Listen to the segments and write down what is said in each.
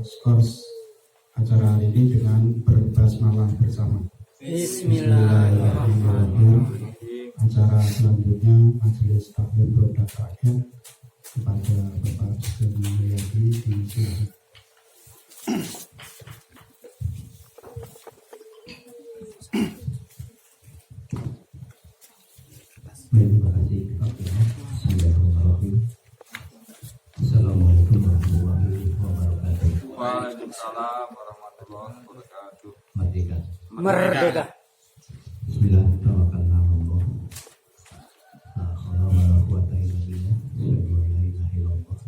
skors acara hari ini dengan berbasmalah bersama. Bismillahirrahmanirrahim. Acara selanjutnya majelis taklim produk rakyat kepada Bapak Sugeng Mulyadi disilakan. Terima kasih. Bismillahirrahmanirrahim. Assalamualaikum warahmatullahi wabarakatuh. Waalaikumsalam warahmatullahi wabarakatuh. Merdeka. Merdeka. Bismillah. Tawakkalnallah. La haula wala quwwata illa billah. Asyhadu an la ilaha illallah.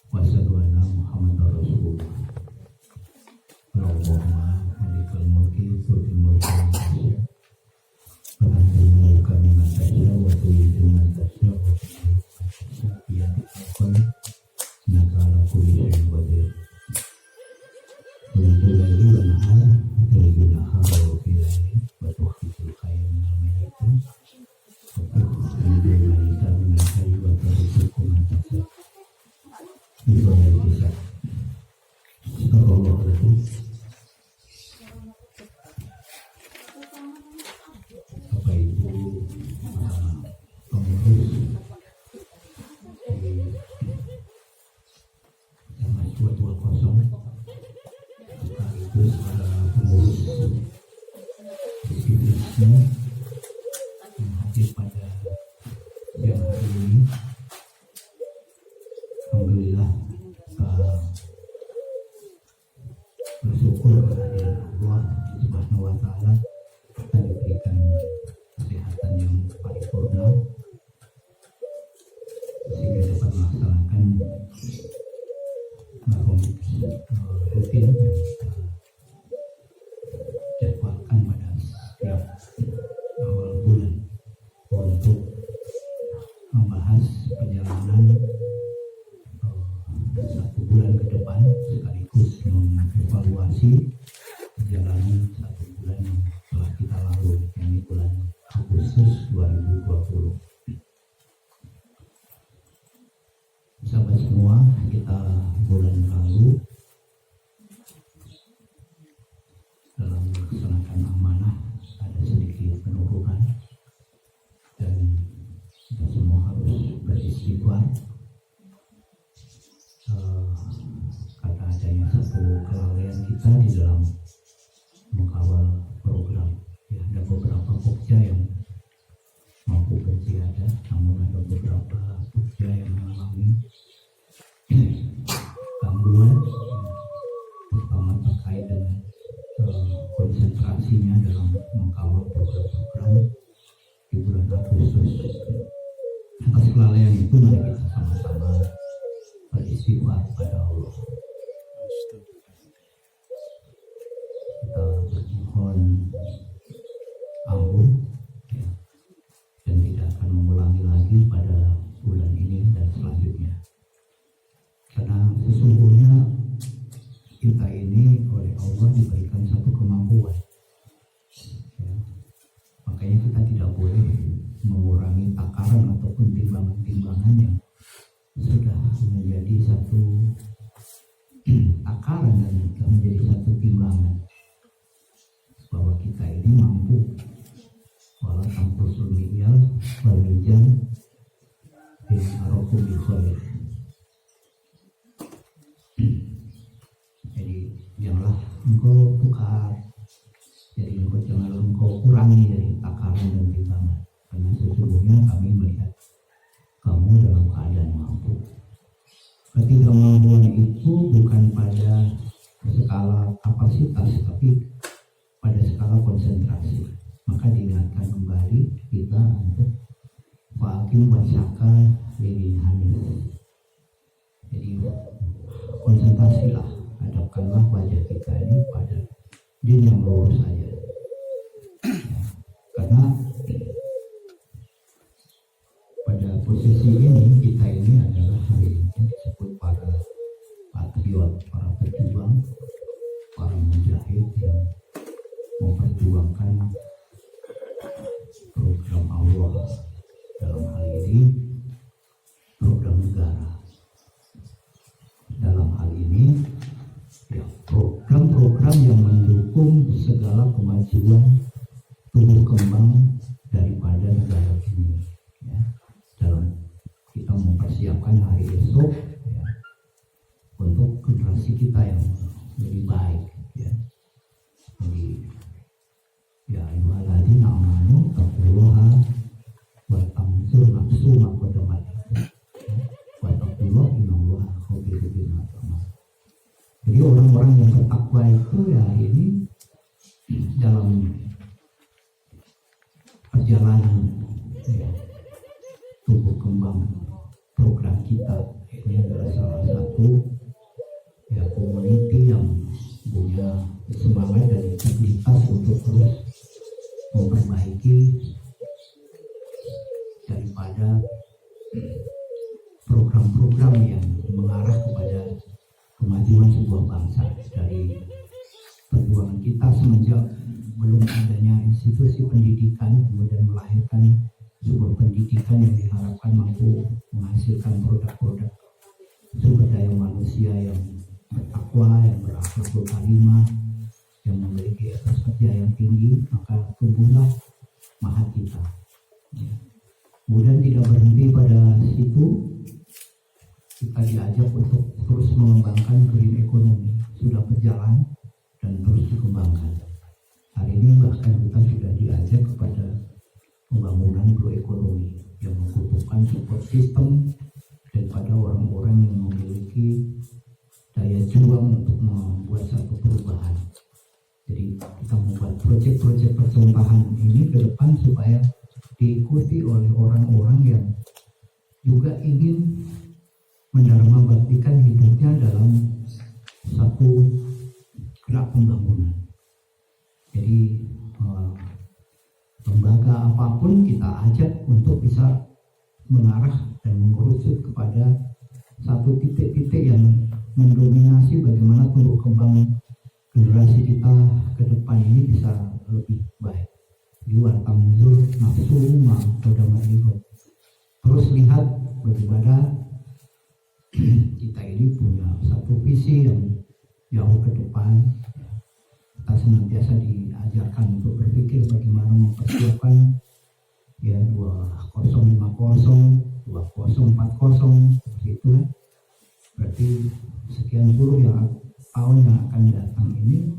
Wa asyhadu anna Muhammadar Rasulullah. Allahumma malikal mulki tu'til mulka man tasya. Wa tanzilul mulka mimman tasya wa tu'izzu man tasya wa tu'izzu man tasya. Innaka ala kulli syai'in qadir. Tulijul laili wan nahar, tulijul nahara wa fil laili, wa tukhrijul hayya minal mayyiti, wa tukhrijul mayyita minal hayyi, wa tarzuqu man tasha'. Itu adalah kisah. Astagfirullahaladzim. Bapak Ibu pengurus di Jamas 220 sekaligus para pengurus diskusinya yang hadir pada siang hari ini. Alhamdulillah, bersyukur kehadiran Allah Subhanahu wa Ta'ala, kita diberikan kesehatan yang paripurna sehingga dapat melaksanakan rutin yang kita jadwalkan pada setiap awal bulan untuk membahas perjalanan satu bulan ke depan sekaligus mengevaluasi perjalanan satu bulan yang telah kita lalui, yakni bulan Agustus 2020. Sahabat semua, kita bulan lalu dalam melaksanakan amanah ada sedikit penurunan dan kita semua harus beristighfar karena adanya satu kelalaian kita di dalam mengawal program. Ya, ada beberapa pokja yang mampu berziarah, namun ada beberapa pokja yang mengalami gangguan, terutama terkait dengan konsentrasinya dalam mengawal program-program di bulan Agustus. Atas kelalaian itu mari kita sama-sama beristighfar pada Allah. Kita bermohon ampun, ya, dan tidak akan mengulangi lagi pada bulan ini dan selanjutnya. Karena sesungguhnya kita ini oleh Allah diberikan satu kemampuan, ya. Makanya kita tidak boleh mengurangi takaran ataupun timbangan-timbangan yang sudah menjadi satu takaran dan sudah menjadi satu timbangan bahwa kita ini mampu wala tampusul miyal wal mizan bin arakum bi khair. Jadi janganlah engkau tukar, jadi janganlah engkau kurangi dari takaran dan timbangan, karena sesungguhnya kami melihat kamu dalam keadaan mampu. Ketidakmampuan itu bukan pada skala kapasitas, tapi pada skala konsentrasi. Maka diingatkan kembali kita untuk fa'akim wasyaka lilhanil. Jadi konsentrasilah, hadapkanlah wajah kita ini pada din yang lurus saja. Karena pada posisi ini kita ini adalah hari ini disebut para patriot, para pejuang, para mujahid yang memperjuangkan program Allah, dalam hal ini program negara. Dalam hal ini mempersiapkan hari esok ya, untuk generasi kita yang lebih baik ya. Jadi ya ayyuhalladzina amanu taqullaha wa tanzur nafsum ma qaddamat wa taqullaha innallaha khabirun bima ta'malun. Jadi orang-orang yang bertakwa itu ya ini dalam perjalanan ya, tumbuh kembang program kita ini adalah salah satu ya community yang punya semangat dan integritas untuk terus memperbaiki daripada program-program yang mengarah kepada kemajuan sebuah bangsa. Dari perjuangan kita semenjak belum adanya institusi pendidikan, kemudian melahirkan sebuah pendidikan yang diharapkan mampu menghasilkan produk-produk sumber daya manusia yang bertakwa, yang berakhlakul karimah, yang memiliki etos kerja yang tinggi, maka tumbuhlah mahat kita. Ya. Kemudian tidak berhenti pada situ, kita diajak untuk terus mengembangkan green economy, sudah berjalan dan terus dikembangkan. Hari ini bahkan kita sudah diajak kepada pembangunan blue economy yang membutuhkan support system daripada orang-orang yang memiliki daya juang untuk membuat satu perubahan. Jadi kita membuat proyek-proyek percontohan ini ke depan supaya diikuti oleh orang-orang yang juga ingin mendharma baktikan hidupnya dalam satu gerak pembangunan. Jadi lembaga apapun kita ajak untuk bisa mengarah dan mengerucut kepada satu titik-titik yang mendominasi bagaimana tumbuh kembang generasi kita ke depan ini bisa lebih baik. Di luar tanzur nafsu ma qaddamat lihat. Terus lihat bagaimana kita ini punya satu visi yang jauh ke depan. Kita senantiasa diajarkan untuk berpikir bagaimana mempersiapkan ya 2050, 2040 seperti itu ya. Berarti sekian puluh tahun yang akan datang ini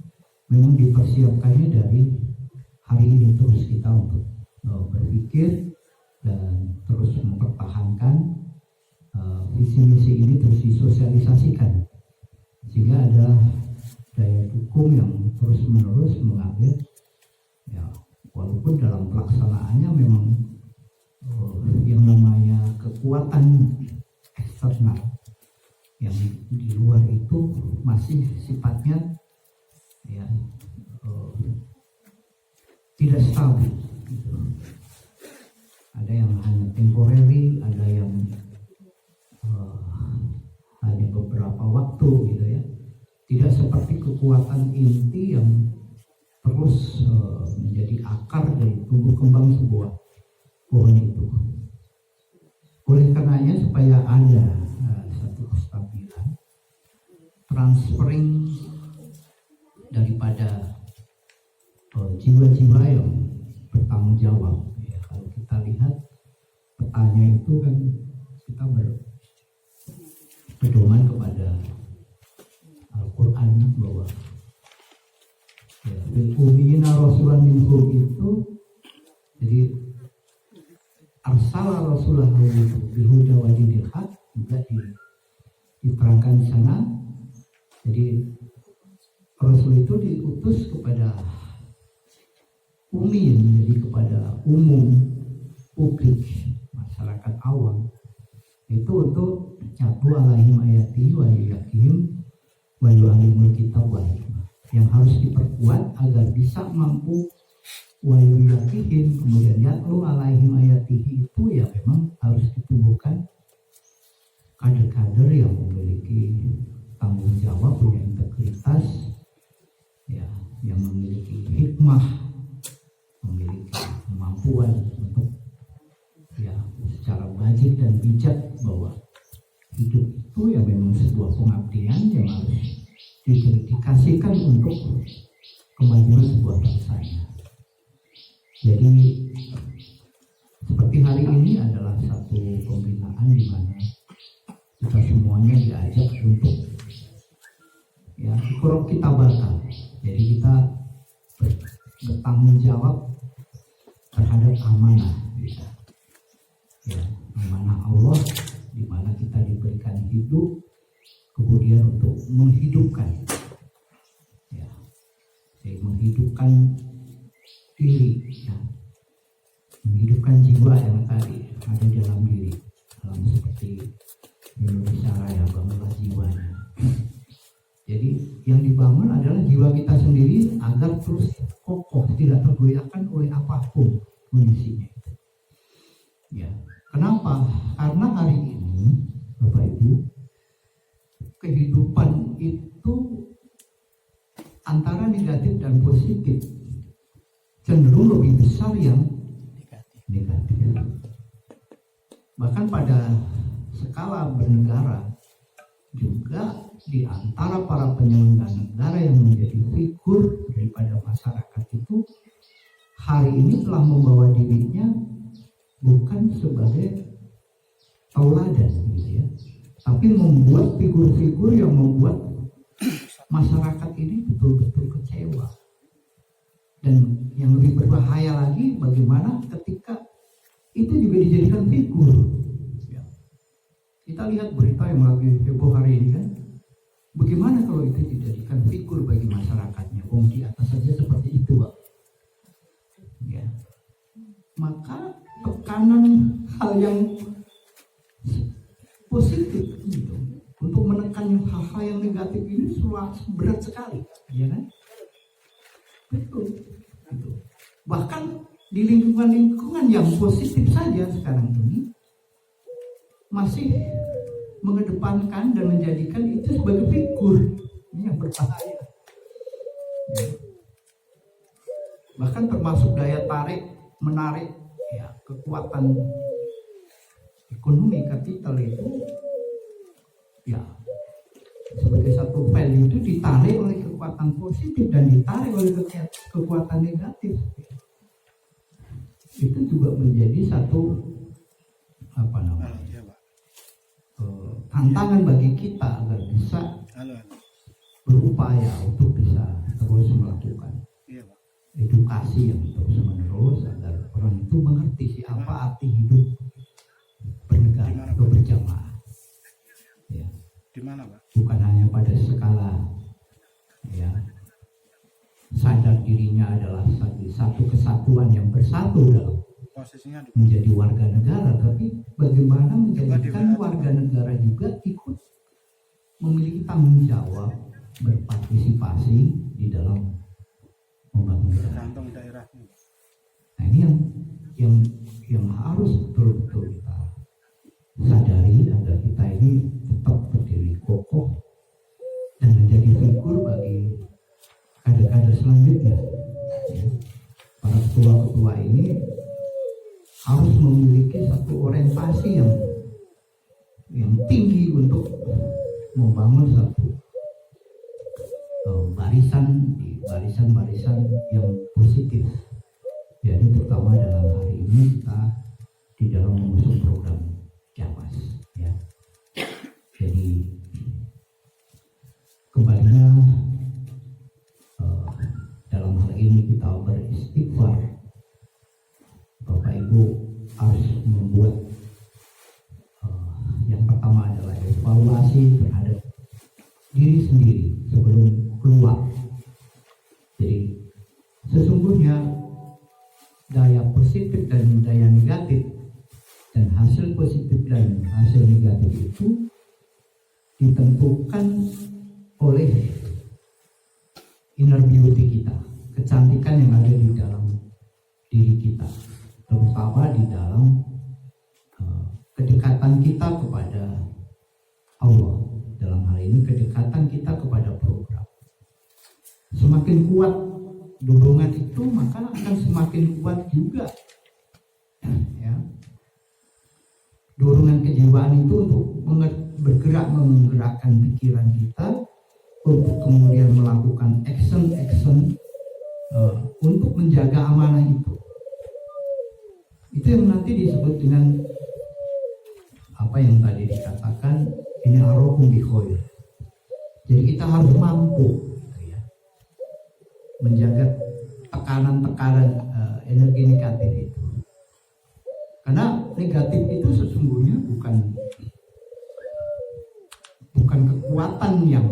memang dipersiapkannya dari hari ini terus kita untuk berpikir dan terus mempertahankan visi misi ini terus disosialisasikan sehingga ada daya dukung yang terus menerus mengalir ya, walaupun dalam pelaksanaannya memang yang namanya kekuatan eksternal yang di luar itu masih sifatnya ya tidak stabil gitu. Ada yang hanya temporary, ada yang hanya beberapa waktu gitu ya. Tidak seperti kekuatan inti yang terus menjadi akar dari tumbuh kembang sebuah pohon itu. Oleh karenanya supaya ada satu kestabilan, transferring daripada jiwa-jiwa yang bertanggung jawab. Ya, kalau kita lihat petanya itu kan kita berpedoman kepada Al-Quran bahwa bil ummiyina rasulan minhum itu jadi arsala rasulahu bil huda wa dinil haq juga diterangkan di sana. Jadi Rasul itu diutus kepada umum, jadi kepada umum publik masyarakat awam itu untuk nyatu alaihim ayati wa yakihim wa yu'alimul kitab wa hikmah, yang harus diperkuat agar bisa mampu wa yakihim, kemudian yatlu alaihim ayatihi itu ya memang harus ditumbuhkan kader-kader yang memiliki tanggung jawab, punya integritas ya, yang memiliki hikmah, memiliki kemampuan untuk ya secara baik dan bijak bahwa hidup itu ya memang sebuah pengabdian yang harus didedikasikan untuk kemajuan sebuah bangsanya. Jadi seperti hari ini adalah satu pembinaan di mana ikrok kita bakal. Jadi kita bertanggung jawab terhadap amanah kita. Ya, amanah Allah di mana kita diberikan hidup, kemudian untuk menghidupkan, ya, menghidupkan diri, ya, menghidupkan jiwa yang tadi ada dalam diri, dalam seperti Indonesia Raya, bangunlah jiwanya. Jadi yang dibangun adalah jiwa kita sendiri agar terus kokoh, tidak tergoyahkan oleh apapun kondisinya. Ya, kenapa? Karena hari ini, Bapak Ibu, kehidupan itu antara negatif dan positif cenderung lebih besar yang negatif. Bahkan pada skala bernegara juga di antara para penyelenggara negara yang menjadi figur daripada masyarakat itu hari ini telah membawa dirinya bukan sebagai tauladan gitu ya, tapi membuat figur-figur yang membuat masyarakat ini betul-betul kecewa. Dan yang lebih berbahaya lagi bagaimana ketika itu juga dijadikan figur. Ya. Kita lihat berita yang lagi heboh hari ini kan, bagaimana kalau itu dijadikan figur bagi masyarakatnya? Di atas saja seperti itu, Pak. Ya. Maka tekanan hal yang positif gitu, untuk menekan hal-hal yang negatif ini berat sekali, ya kan? Betul. Gitu. Bahkan di lingkungan-lingkungan yang positif saja sekarang ini masih mengedepankan dan menjadikan itu sebagai figur. Ini yang berbahaya. Ya. Bahkan termasuk daya tarik, menarik, ya, kekuatan ekonomi kapital itu, ya, sebagai satu value itu ditarik oleh kekuatan positif dan ditarik oleh kekuatan negatif. Itu juga menjadi satu tantangan bagi kita agar bisa berupaya untuk bisa terus melakukan edukasi yang terus menerus agar orang itu mengerti apa arti hidup bernegara atau berjamaah. Ya. Di mana, Pak? Bukan hanya pada skala, ya, sadar dirinya adalah satu kesatuan yang bersatu dalam Posisinya menjadi warga negara, tapi bagaimana menjadikan warga negara juga ikut memiliki tanggung jawab berpartisipasi di dalam membangun negara. tergantung daerahnya. Nah, ini yang harus betul-betul kita sadari agar kita ini tetap berdiri kokoh dan menjadi figur bagi kader-kader selanjutnya. Ya. Para ketua-ketua ini harus memiliki satu orientasi yang tinggi untuk membangun satu barisan yang positif. Jadi terutama dalam hari ini kita di dalam mengusung program Jawas, ya. Jadi kembalinya dalam hal ini kita beristighfar. Bapak Ibu harus membuat yang pertama adalah evaluasi terhadap diri sendiri sebelum keluar. Jadi sesungguhnya daya positif dan daya negatif dan hasil positif dan hasil negatif itu ditentukan oleh inner beauty kita, kecantikan yang ada di dalam diri kita, terutama di dalam kedekatan kita kepada Allah. Dalam hal ini kedekatan kita kepada program. Semakin kuat dorongan itu, maka akan semakin kuat juga, ya, dorongan kejiwaan itu untuk menggerakkan pikiran kita untuk kemudian melakukan action untuk menjaga amanah itu. Itu yang nanti disebut dengan apa yang tadi dikatakan ini arokum bi khair. Jadi kita harus mampu menjaga tekanan-tekanan energi negatif itu. Karena negatif itu sesungguhnya bukan kekuatan yang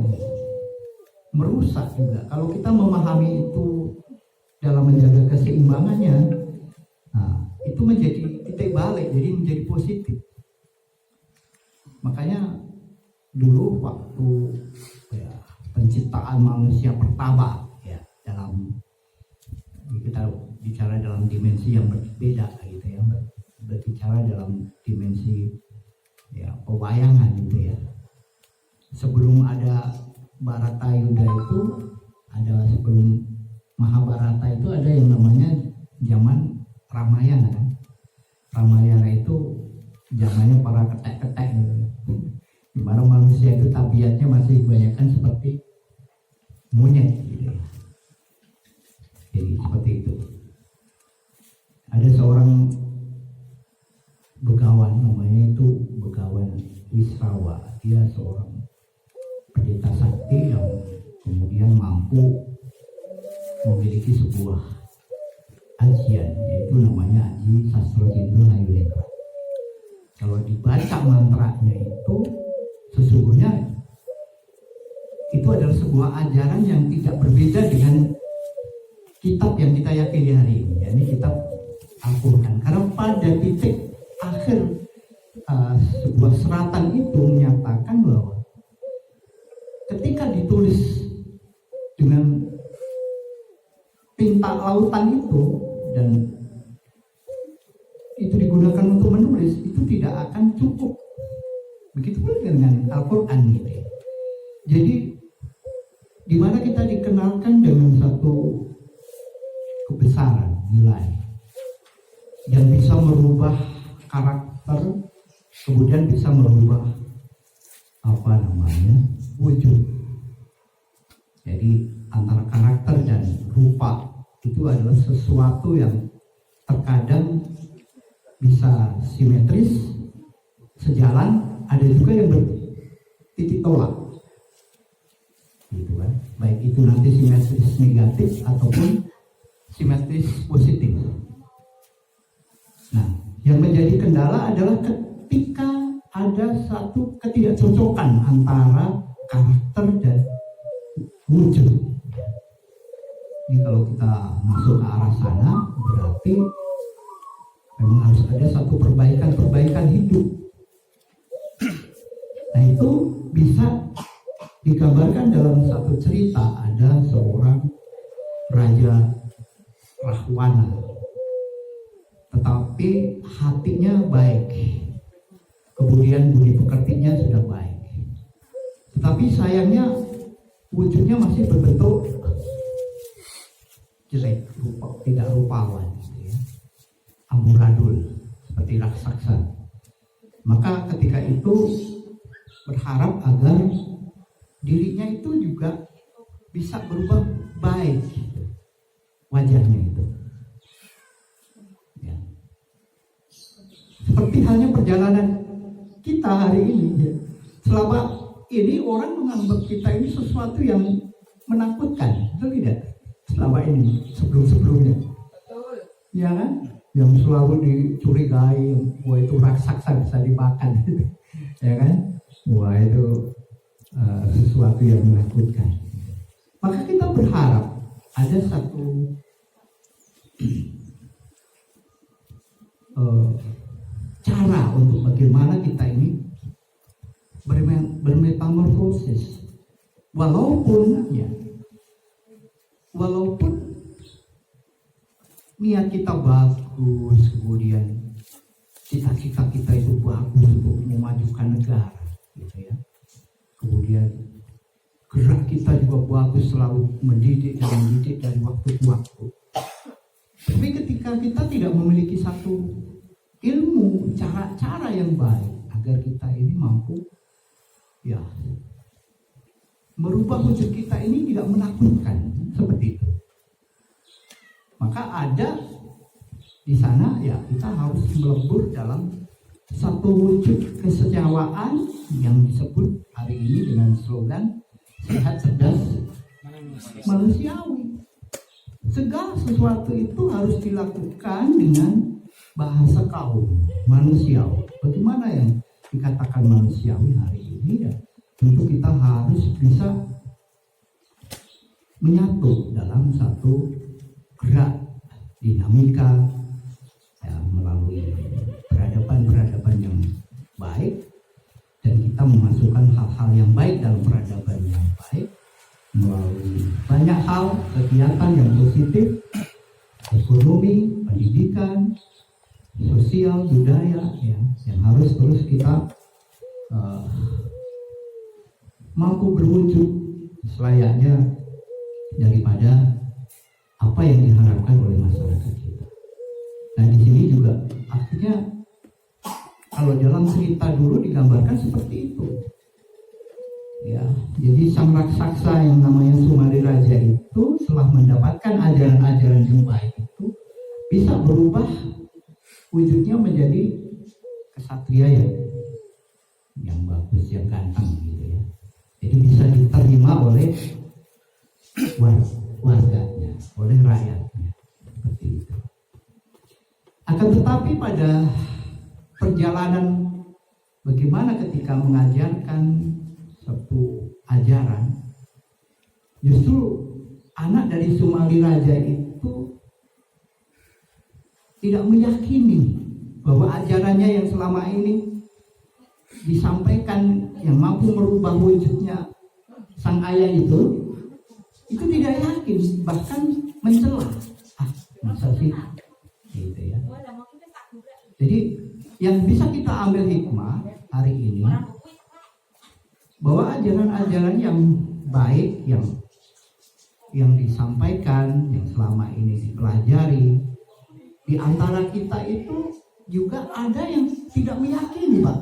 merusak juga. Kalau kita memahami itu dalam menjaga keseimbangannya, nah, itu menjadi titik balik, jadi menjadi positif. Makanya dulu waktu ya, penciptaan manusia pertama, ya, dalam kita bicara dalam dimensi yang berbeda, gitu ya, berbicara dalam dimensi ya pewayangan, gitu ya. Sebelum ada Bharatayuda itu, ada sebelum Mahabharata itu ada yang namanya zaman Ramayana kan. Ramayana itu zamannya para ketek-ketek, di mana manusia itu tabiatnya masih kebanyakan seperti monyet, gitu ya. Jadi seperti itu. Ada seorang begawan, namanya itu Begawan Wisrawa. Dia seorang pendeta sakti yang kemudian mampu memiliki sebuah ajian, yaitu namanya Aji Sastro Cindo Hayunetra. Kalau dibaca mantranya itu, sesungguhnya itu adalah sebuah ajaran yang tidak berbeda dengan kitab yang kita yakini hari ini, yakni kitab Al-Quran. Karena pada titik akhir sebuah seratan itu menyatakan bahwa ketika ditulis dengan tinta lautan itu dan itu digunakan untuk menulis, itu tidak akan cukup. Begitu pula dengan Al-Quran gitu. Jadi di mana kita dikenalkan dengan satu kebesaran nilai yang bisa merubah karakter, kemudian bisa merubah wujud. Jadi antara karakter dan rupa itu adalah sesuatu yang terkadang bisa simetris, sejalan, ada juga yang bertitik tolak, gitu kan? Baik itu nanti simetris negatif ataupun simetris positif. Nah, yang menjadi kendala adalah ketika ada satu ketidakcocokan antara karakter dan wujud. Ini kalau kita masuk ke arah sana, berarti memang harus ada satu perbaikan hidup. Nah, itu bisa digambarkan dalam satu cerita. Ada seorang raja Rahwana, tetapi hatinya baik, kemudian budi pekertinya sudah baik, tetapi sayangnya wujudnya masih berbentuk jelek, tidak rupawan, gitu ya, amburadul seperti raksasa. Maka ketika itu berharap agar dirinya itu juga bisa berubah baik, wajahnya itu. Ya. Seperti halnya perjalanan kita hari ini. Ya. Selama ini orang menganggap kita ini sesuatu yang menakutkan, betul tidak? Selama ini, sebelum-sebelumnya. Betul. Ya kan? Yang selalu dicurigai, wah itu raksasa bisa dimakan. Ya kan? Wah itu sesuatu yang menakutkan. Maka kita berharap ada satu cara untuk bagaimana kita ini bermetamorfosis, walaupun niat kita bagus, kemudian cita-cita kita itu bagus untuk memajukan negara, gitu ya. Kemudian gerak kita juga bagus, selalu mendidik dari waktu ke waktu. Tapi ketika kita tidak memiliki satu ilmu, cara-cara yang baik agar kita ini mampu ya merubah wujud kita ini tidak menakutkan seperti itu. Maka ada di sana ya kita harus melebur dalam satu wujud kesejawaan yang disebut hari ini dengan slogan sehat, cerdas, manusiawi. segala sesuatu itu harus dilakukan dengan bahasa kaum manusiawi. Bagaimana yang dikatakan manusiawi hari ini ya? Tentu kita harus bisa menyatu dalam satu gerak dinamika ya, melalui peradaban-peradaban yang baik, dan kita memasukkan hal-hal yang baik dalam peradaban yang baik melalui banyak hal, kegiatan yang positif, ekonomi, pendidikan, sosial, budaya ya, yang harus terus kita mampu berwujud selayaknya daripada apa yang diharapkan oleh masyarakat kita. Nah di sini juga artinya kalau dalam cerita dulu digambarkan seperti itu. Ya, jadi sang raksasa yang namanya Sumali Raja itu setelah mendapatkan ajaran-ajaran yang baik itu bisa berubah wujudnya menjadi kesatria yang bagus, yang ganteng gitu ya. Jadi bisa diterima oleh warganya, oleh rakyatnya, seperti itu. Akan tetapi pada perjalanan bagaimana ketika mengajarkan satu ajaran, justru anak dari Sumali Raja itu tidak meyakini bahwa ajarannya yang selama ini disampaikan yang mampu merubah wujudnya sang ayah itu tidak yakin, bahkan mencela. Masa sih gitu ya. Jadi yang bisa kita ambil hikmah hari ini bahwa ajaran-ajaran yang baik yang disampaikan, yang selama ini dipelajari di antara kita itu juga ada yang tidak meyakini, Pak.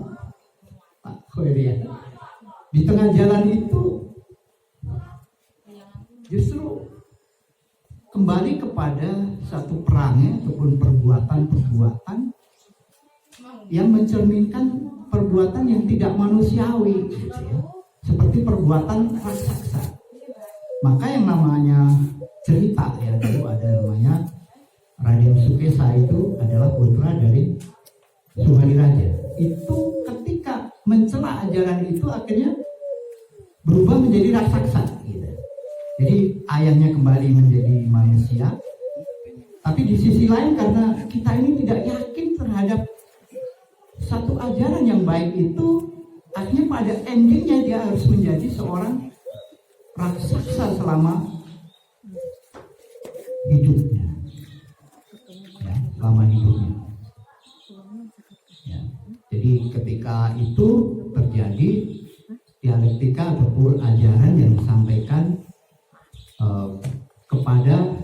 Di tengah jalan itu justru kembali kepada satu perangai ataupun perbuatan-perbuatan yang mencerminkan perbuatan yang tidak manusiawi gitu ya. Seperti perbuatan raksasa. Maka yang namanya cerita ya, dulu ada namanya Raden Sukesa itu adalah putra dari Sumali Raja. Itu ketika mencela ajaran itu akhirnya berubah menjadi raksasa gitu. Jadi ayahnya kembali menjadi manusia. Tapi di sisi lain karena kita ini tidak yakin terhadap satu ajaran yang baik itu, akhirnya pada endingnya dia harus menjadi seorang raksasa selama hidupnya. Ya, selama hidupnya. Ya. Jadi ketika itu terjadi dialektika ataupun ajaran yang disampaikan kepada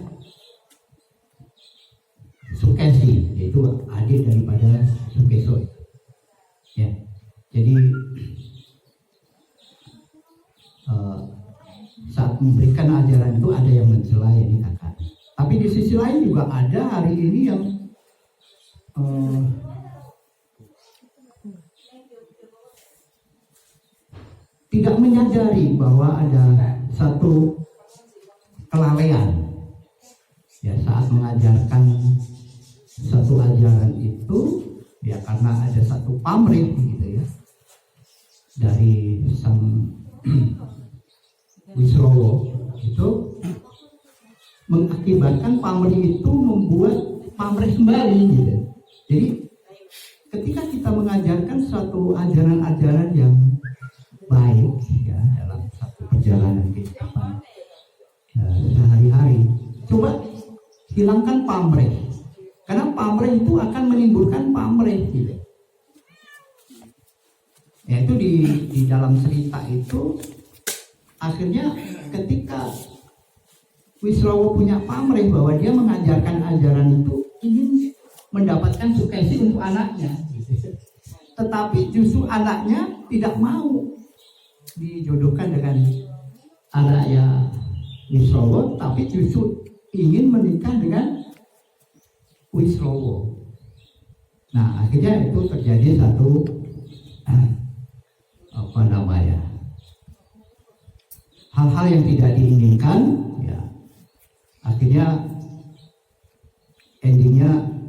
Sukesi, yaitu adik daripada Sukeso. Ya, jadi saat memberikan ajaran itu ada yang mencela ya kakak. Tapi di sisi lain juga ada hari ini yang tidak menyadari bahwa ada satu kelalaian ya saat mengajarkan satu ajaran itu ya, karena ada satu pamrih gitu ya dari sang Wisrowo itu mengakibatkan pamrih itu membuat pamrih kembali gitu. Jadi ketika kita mengajarkan suatu ajaran-ajaran yang baik ya dalam satu perjalanan kehidupan sehari-hari, coba hilangkan pamrih, karena pamrih itu akan menimbulkan pamrih gitu. Yaitu di dalam cerita itu akhirnya ketika Wisrowo punya pamrih bahwa dia mengajarkan ajaran itu ingin mendapatkan sukesi untuk anaknya gitu. Tetapi justru anaknya tidak mau dijodohkan dengan anaknya Wisrowo, tapi justru ingin menikah dengan Wisrowo. Nah akhirnya itu terjadi satu hal-hal yang tidak diinginkan ya, akhirnya endingnya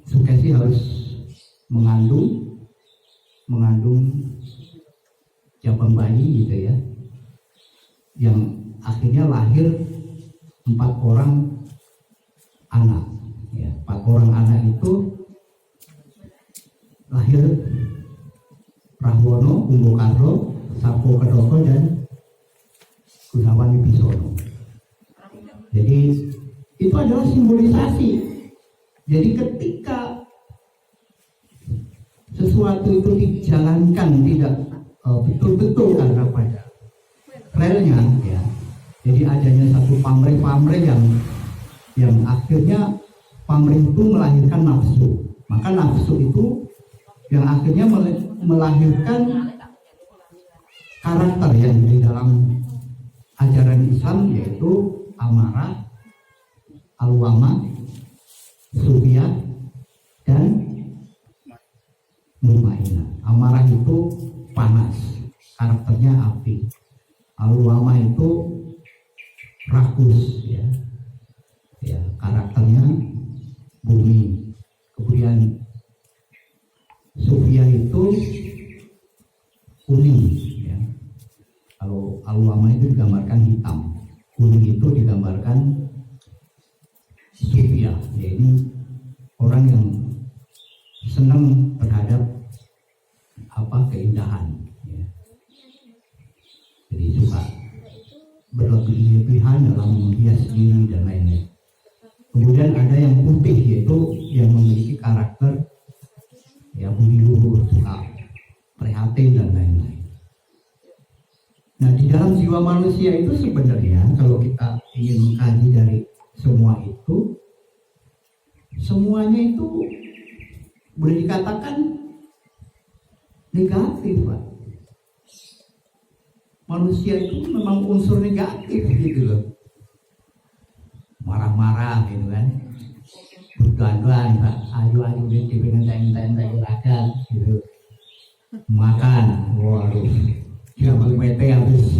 Sukesi harus mengandung jabang bayi gitu ya, yang akhirnya lahir 4 orang anak ya. 4 orang anak itu lahir Rahwono, Kumbokarno, Sapo Kedoko, dan Gunawan Wibisono. Jadi itu adalah simbolisasi. Jadi ketika sesuatu itu dijalankan tidak betul-betul karena pada relnya ya. Jadi adanya satu pamrih-pamrih yang akhirnya pamrih itu melahirkan nafsu. Maka nafsu itu yang akhirnya melahirkan karakter yang di dalam ajaran Islam, yaitu amarah, alwama, sufiyah, dan mutmainah. Amarah itu panas, karakternya api. Alwama itu rakus ya, karakternya bumi. Kemudian sufiyah itu kuning ya. Kalau alwama itu digambarkan hitam, kuning itu digambarkan sufiyah, yaitu orang yang senang terhadap keindahan ya. Jadi suka berlebihan dalam menghias diri dan lain-lain. Kemudian ada yang putih, yaitu yang memiliki karakter ya budi luhur, suka prihatin dan lain-lain. Nah, di dalam jiwa manusia itu sebenarnya kalau kita ingin mengkaji dari semua itu, semuanya itu boleh dikatakan negatif, Pak. Manusia itu memang unsur negatif gitu loh. Marah-marah gitu kan. Berduaan-duaan, Pak. Aju-aju di pengen teng-teng ragat gitu. Makan, waduh. Jambal mete habis.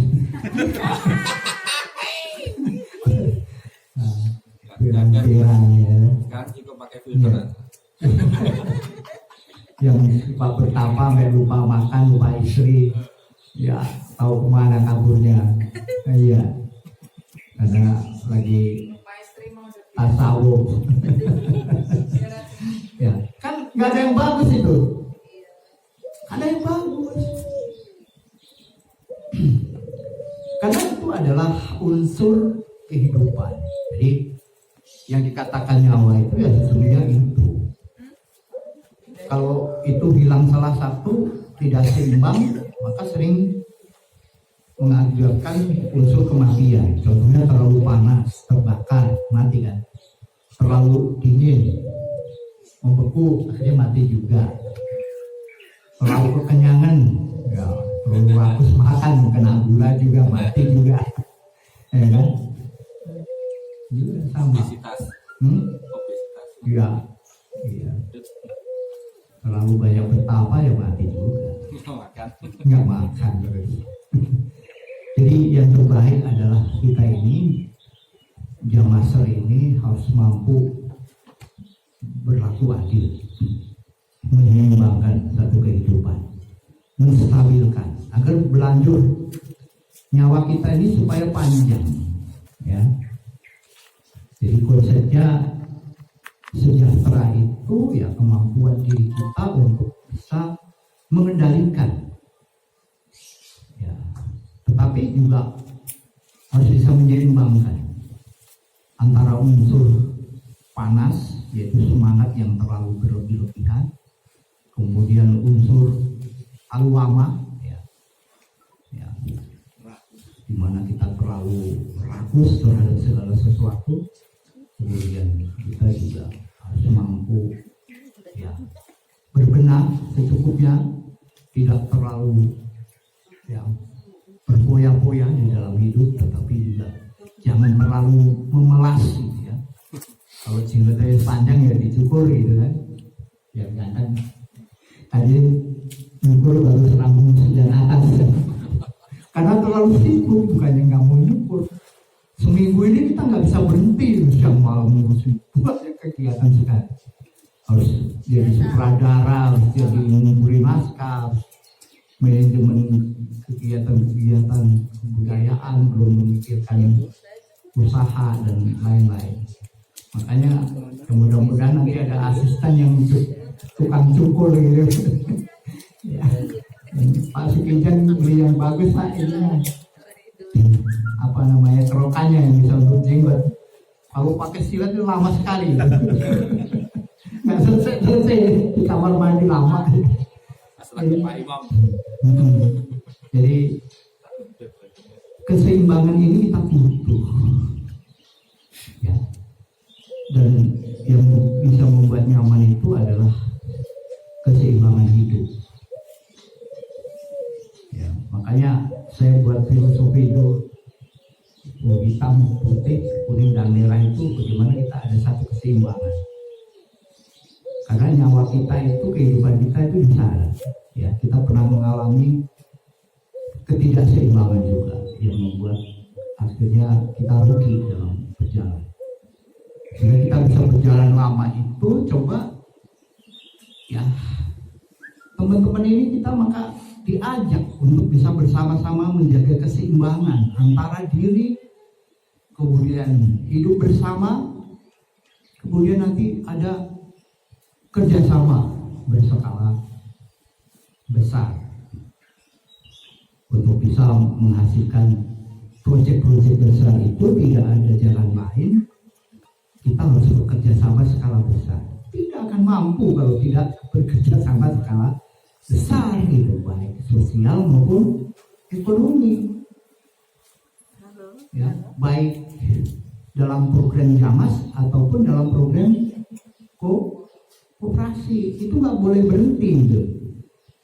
Pirang-pirang ya. Sekarang juga pakai filter. Yang lupa bertapa sampai lupa makan, lupa istri, ya tahu kemana kaburnya. Iya, karena lagi tasawuf. Ya kan nggak ada yang bagus itu, ada yang bagus. Karena itu adalah unsur kehidupan. Jadi yang dikatakan nyawa itu ya sesungguhnya itu. Kalau itu hilang salah satu, tidak seimbang, maka sering mengakibatkan unsur kematian. Contohnya terlalu panas, terbakar, mati kan. Terlalu dingin, membeku, akhirnya mati juga. Terlalu kekenyangan, ya, terlalu rakus makan, kena gula juga, mati juga. Ya kan? Juga sama. Obesitas. Obesitas. Iya, iya. Terlalu banyak betapa ya mati juga. Nggak makan terus. Jadi yang terbaik adalah kita ini, Jamasel ini harus mampu berlaku adil, menyeimbangkan satu kehidupan, menstabilkan agar berlanjut nyawa kita ini supaya panjang, ya. Jadi konsepnya sejahtera itu ya kemampuan diri kita untuk bisa mengendalikan, ya, tetapi juga harus bisa menyeimbangkan antara unsur panas, yaitu semangat yang terlalu berlebih-lebihan, kemudian unsur alwama, ya, di mana kita terlalu rakus terhadap segala sesuatu, kemudian kita juga harus mampu ya berbenah secukupnya, tidak terlalu ya berpoya-poya di dalam hidup, tetapi juga jangan terlalu memelas gitu ya. Kalau jenggotnya panjang ya dicukur gitu kan, ya jangan tadi nyukur baru serambung sejalan atas kan? Karena terlalu sibuk, bukannya nggak mau nyukur. Seminggu ini kita nggak bisa berhenti siang malam ngurusin buat ya kegiatan sekali. Harus jadi sutradara, harus jadi memberi naskah, manajemen kegiatan-kegiatan kebudayaan, belum memikirkan usaha dan lain-lain. Makanya mudah-mudahan nanti ada asisten yang tukang cukur gitu. Ya. Pak Sukijan beli yang bagus Pak, ini apa namanya, kerokannya yang bisa untuk jenggot. Kalau pakai silet itu lama sekali. Nggak selesai di kamar mandi lama. Masalahnya Pak Imam. Jadi keseimbangan ini kita butuh, ya. Dan yang bisa membuat nyaman itu adalah keseimbangan hidup. Ya, makanya saya buat filosofi itu hitam, putih, kuning dan merah itu bagaimana kita ada satu keseimbangan. Karena nyawa kita itu, kehidupan kita itu bisa, ya, kita pernah mengalami ketidakseimbangan juga yang membuat akhirnya kita rugi dalam berjalan. Sehingga kita bisa berjalan lama itu, coba ya teman-teman ini kita maka diajak untuk bisa bersama-sama menjaga keseimbangan antara diri, kemudian hidup bersama, kemudian nanti ada kerjasama berskala besar untuk bisa menghasilkan proyek-proyek besar. Itu tidak ada jalan lain, kita harus bekerja sama skala besar. Tidak akan mampu kalau tidak bekerja sama skala besar gitu, baik sosial maupun ekonomi. Ya, baik dalam program Jamas ataupun dalam program koperasi, itu nggak boleh berhenti gitu.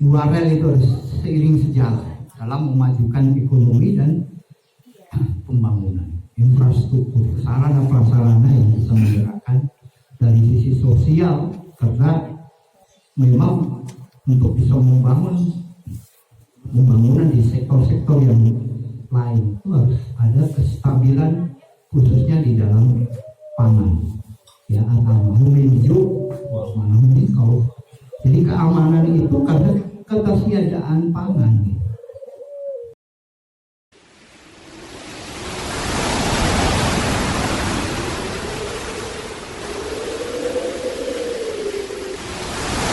Dua rel itu harus seiring sejalan dalam memajukan ekonomi dan pembangunan infrastruktur, sarana prasarana yang bisa menggerakkan dari sisi sosial, karena memang untuk bisa membangun pembangunan di sektor-sektor yang lain itu harus ada kestabilan, khususnya di dalam pangan, ya, atau menuju mana kalau jadi keamanan itu karena ketersediaan pangan.